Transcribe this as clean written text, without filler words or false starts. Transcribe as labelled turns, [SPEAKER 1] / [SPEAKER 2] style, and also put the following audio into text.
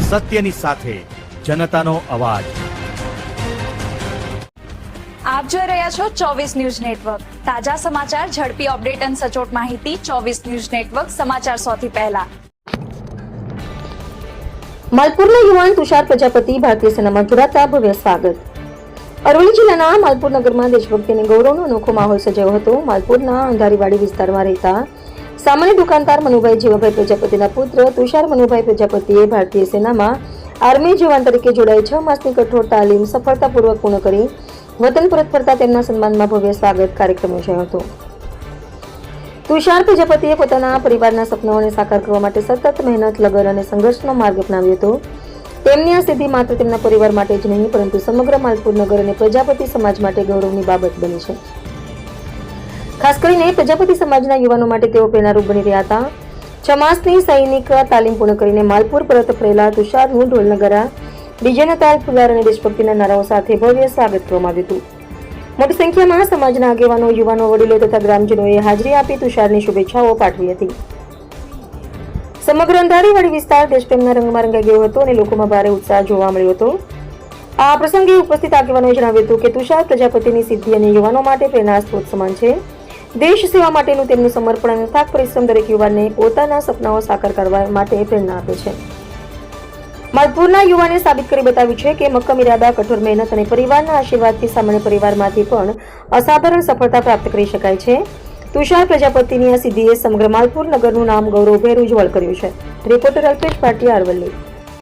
[SPEAKER 1] સત્યની સાથે જનતાનો અવાજ।
[SPEAKER 2] આપ જોઈ રહ્યા છો 24 ન્યૂઝ નેટવર્ક। તાજા સમાચાર, ઝડપી અપડેટ અને સચોટ માહિતી 24 ન્યૂઝ નેટવર્ક સમાચાર સૌથી પહેલા।
[SPEAKER 3] માલપુરના યુવાન તુષાર પ્રજાપતિ ભારતીય સેનામાં જોડાતા ભવ્ય સ્વાગત। અરવલ્લી જિલ્લાના માલપુર નગરમાં દેશભક્તિ અને ગૌરવનો અનોખો માહોલ સર્જાયો હતો। માલપુરના અંધારીવાડી વિસ્તારમાં રહેતા સામાન્ય દુકાનદાર મનુભાઈ જીવાભાઈ પ્રજાપતિના પુત્ર તુષાર મનુભાઈ પ્રજાપતિએ ભારતીય સેનામાં આર્મી જવાન તરીકે જોડાઈ 6 માસની કઠોર તાલીમ સફળતાપૂર્વક પૂર્ણ કરી વતન પરત ફરતા તેમના સન્માનમાં ભવ્ય સ્વાગત કાર્યક્રમ યોજાયો હતો। તુષાર પ્રજાપતિએ પોતાના પરિવારના સપનાઓને સાકાર કરવા માટે સતત મહેનત, લગન અને સંઘર્ષનો માર્ગ અપનાવ્યો હતો। તેમની આ સિદ્ધિ માત્ર તેમના પરિવાર માટે જ નહીં પરંતુ સમગ્ર માલપુર નગર અને પ્રજાપતિ સમાજ માટે ગૌરવની બાબત બની છે। ખાસ કરીને પ્રજાપતિ સમાજના યુવાનો માટે તેઓ પ્રેરણારૂપ બની રહ્યા હતા। 6 માસની સૈનિક તાલીમ પૂર્ણ કરીને માલપુર પરત ફરેલા તુષારનું ઢોલ નગારા, ડીજેના તાલ, ફુલાર અને દેશભક્તિના નારાઓ સાથે ભવ્ય સ્વાગત કરવામાં આવ્યું હતું। મોટી સંખ્યામાં સમાજના આગેવાનો, યુવાનો, વડીલો તથા ગ્રામજનોએ હાજરી આપી તુષારની શુભેચ્છાઓ પાઠવી હતી। સમગ્ર અંધારીવાડી વિસ્તાર દેશપ્રેમના રંગમાં રંગાઈ ગયો હતો અને લોકોમાં ભારે ઉત્સાહ જોવા મળ્યો હતો। આ પ્રસંગે ઉપસ્થિત આગેવાનોએ જણાવ્યું હતું કે તુષાર પ્રજાપતિની સિદ્ધિ અને યુવાનો માટે પ્રેરણા સ્ત્રોત સમાન છે। દેશ સેવા માટેનું તેમનું સમર્પણ અને અથાગ પરિશ્રમ દરેક યુવાનને પોતાના સપનાઓ સાકાર કરવા માટે પ્રેરણા આપે છે। માલપુરના યુવાને સાબિત કરી બતાવ્યું છે કે મક્કમ ઇરાદા, કઠોર મહેનત અને પરિવારના આશીર્વાદથી સામાન્ય પરિવારમાંથી પણ અસાધારણ સફળતા પ્રાપ્ત કરી શકાય છે। તુષાર પ્રજાપતિની આ સિદ્ધિએ સમગ્ર માલપુર નગરનું નામ ગૌરવભેર ઉજ્જવળ કર્યું છે। રિપોર્ટર અલ્પેશ ભાટિયા, અરવલ્લી।